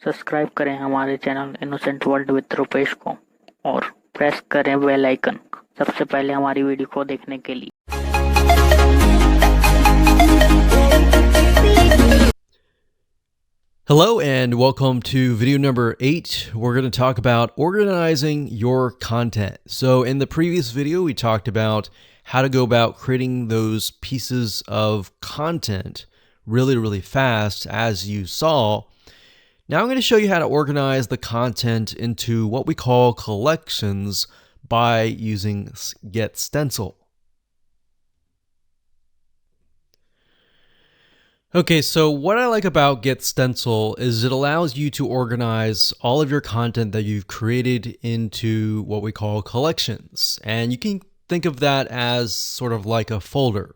Subscribe करें हमारे channel innocent world with Rupesh को और प्रेस करें बेल आइकन सबसे पहले हमारी वीडियो को देखने के लिए। Hello and welcome to video number 8. We're going to talk about organizing your content. So in the previous video, we talked about how to go about creating those pieces of content really fast, as you saw. Now I'm going to show you how to organize the content into what we call collections by using Get Stencil. Okay, so what I like about Get Stencil is it allows you to organize all of your content that you've created into what we call collections. And you can think of that as sort of like a folder.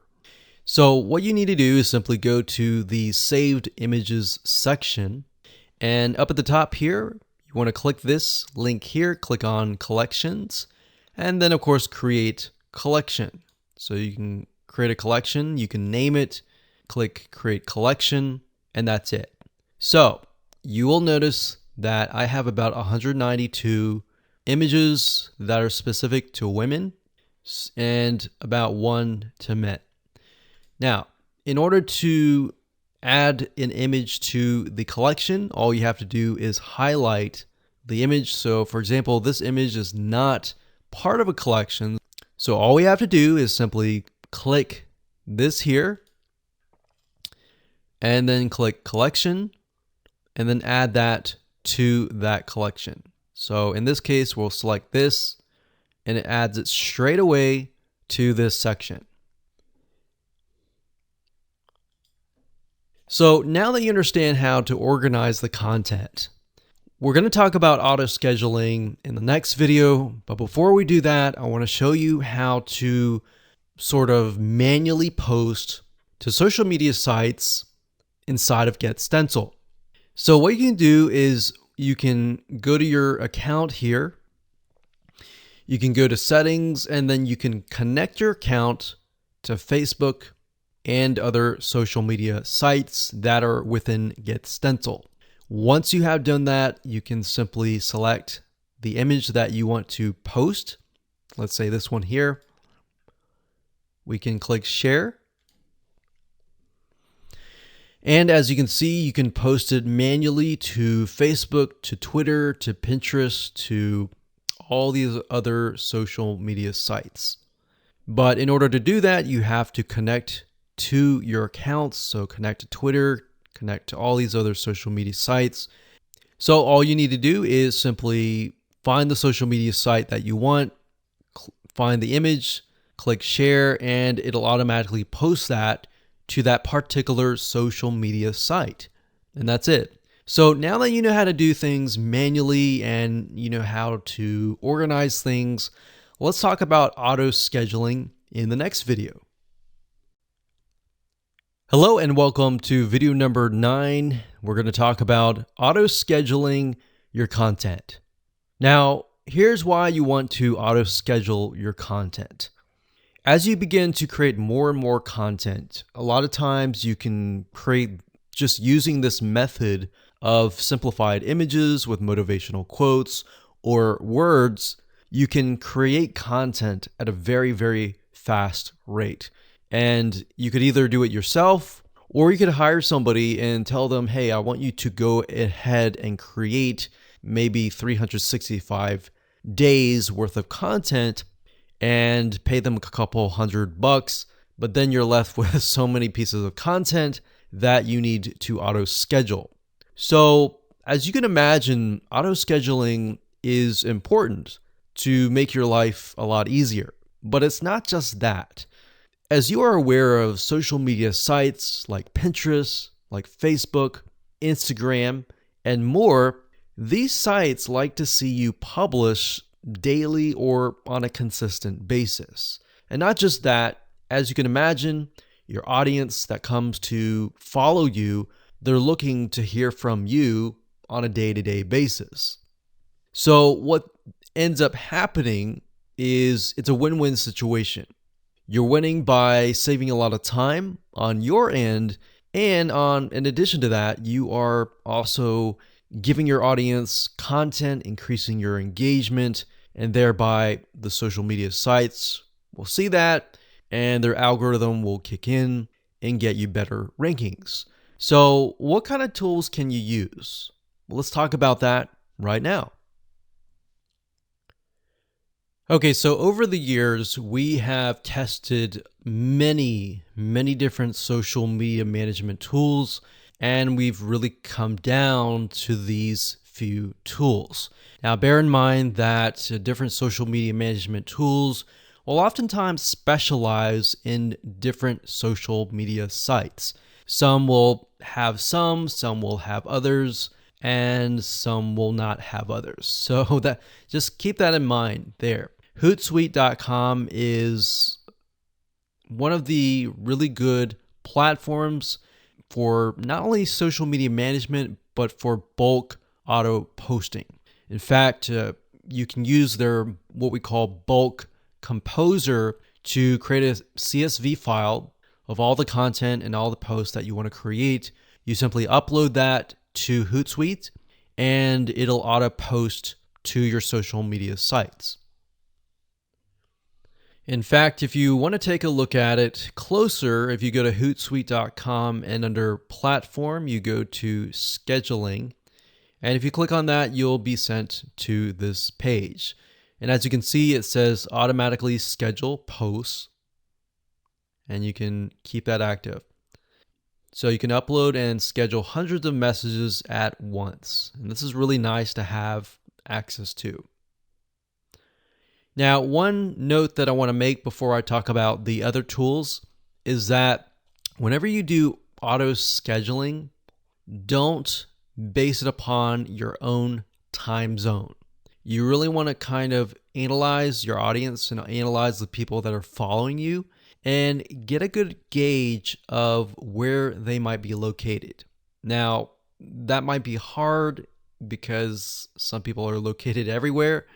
So what you need to do is simply go to the Saved Images section. And up at the top here, you want to click this link here, click on Collections, and then of course create collection. So you can create a collection, you can name it, click Create Collection, and that's it. So you will notice that I have about 192 images that are specific to women and about 1 to men. Now, in order to add an image to the collection, all you have to do is highlight the image. So for example, this image is not part of a collection. So all we have to do is simply click this here, and then click collection, and then add that to that collection. So in this case, we'll select this, and it adds it straight away to this section. So now that you understand how to organize the content, we're going to talk about auto scheduling in the next video. But before we do that, I want to show you how to sort of manually post to social media sites inside of Get Stencil. So what you can do is you can go to your account here. You can go to settings, and then you can connect your account to Facebook and other social media sites that are within Get Stencil. Once you have done that, you can simply select the image that you want to post. Let's say this one here. We can click share. And as you can see, you can post it manually to Facebook, to Twitter, to Pinterest, to all these other social media sites. But in order to do that, you have to connect to your accounts. So connect to Twitter, connect to all these other social media sites. So all you need to do is simply find the social media site that you want, find the image, click share, and it'll automatically post that to that particular social media site. And that's it. So now that you know how to do things manually and you know how to organize things, let's talk about auto scheduling in the next video. Hello and welcome to video number 9. We're going to talk about auto scheduling your content. Now, here's why you want to auto schedule your content. As you begin to create more and more content, a lot of times you can create just using this method of simplified images with motivational quotes or words. You can create content at a very fast rate. And you could either do it yourself, or you could hire somebody and tell them, hey, I want you to go ahead and create maybe 365 days worth of content and pay them a couple $100, but then you're left with so many pieces of content that you need to auto schedule. So as you can imagine, auto scheduling is important to make your life a lot easier, but it's not just that. As you are aware of social media sites like Pinterest, like Facebook, Instagram, and more, these sites like to see you publish daily or on a consistent basis. And not just that, as you can imagine, your audience that comes to follow you, they're looking to hear from you on a day-to-day basis. So what ends up happening is it's a win-win situation. You're winning by saving a lot of time on your end, and in addition to that, you are also giving your audience content, increasing your engagement, and thereby the social media sites will see that and their algorithm will kick in and get you better rankings. So what kind of tools can you use? Well, let's talk about that right now. Okay, so over the years, we have tested many different social media management tools, and we've really come down to these few tools. Now, bear in mind that different social media management tools will oftentimes specialize in different social media sites. Some will have some will have others, and some will not have others. So that just keep that in mind there. Hootsuite.com is one of the really good platforms for not only social media management, but for bulk auto posting. In fact, you can use their what we call bulk composer to create a CSV file of all the content and all the posts that you want to create. You simply upload that to Hootsuite and it'll auto post to your social media sites. In fact, if you want to take a look at it closer, if you go to Hootsuite.com and under Platform, you go to Scheduling. And if you click on that, you'll be sent to this page. And as you can see, it says automatically schedule posts. And you can keep that active. So you can upload and schedule hundreds of messages at once. And this is really nice to have access to. Now, one note that I want to make before I talk about the other tools is that whenever you do auto scheduling, don't base it upon your own time zone. You really want to kind of analyze your audience and analyze the people that are following you and get a good gauge of where they might be located. Now, that might be hard because some people are located everywhere,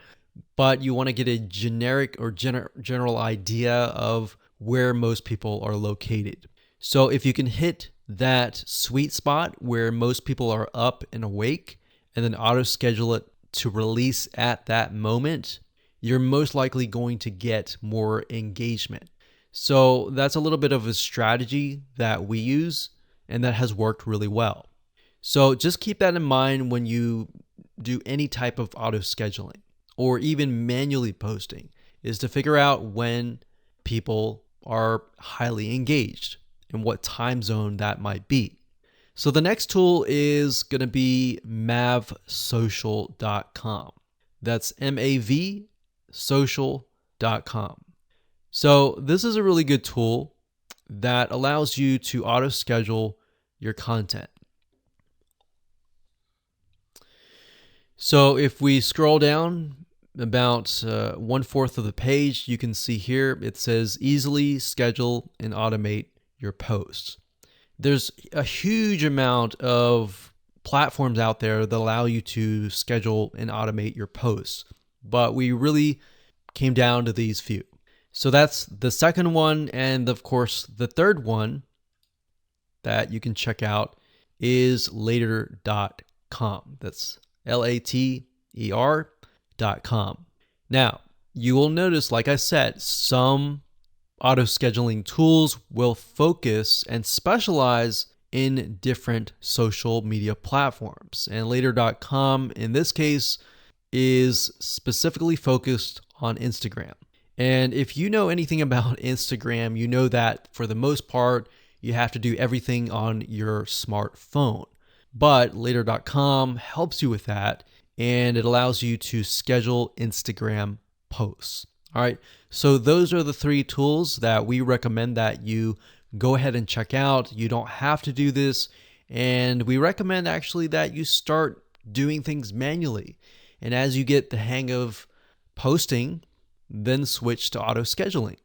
but you want to get a generic or general idea of where most people are located. So if you can hit that sweet spot where most people are up and awake and then auto schedule it to release at that moment, you're most likely going to get more engagement. So that's a little bit of a strategy that we use and that has worked really well. So just keep that in mind when you do any type of auto scheduling or even manually posting, is to figure out when people are highly engaged and what time zone that might be. So the next tool is going to be mavsocial.com. That's MAV social.com. So this is a really good tool that allows you to auto schedule your content. So if we scroll down about 1/4 of the page, you can see here it says easily schedule and automate your posts. There's a huge amount of platforms out there that allow you to schedule and automate your posts, but we really came down to these few. So that's the second one, and of course the third one that you can check out is later.com. That's LATER.com. Now, you will notice, like I said, some auto scheduling tools will focus and specialize in different social media platforms. And later.com in this case is specifically focused on Instagram. And if you know anything about Instagram, you know that for the most part, you have to do everything on your smartphone. But later.com helps you with that, and it allows you to schedule Instagram posts. All right, so those are the 3 tools that we recommend that you go ahead and check out. You don't have to do this, and we recommend actually that you start doing things manually. And as you get the hang of posting, then switch to auto scheduling.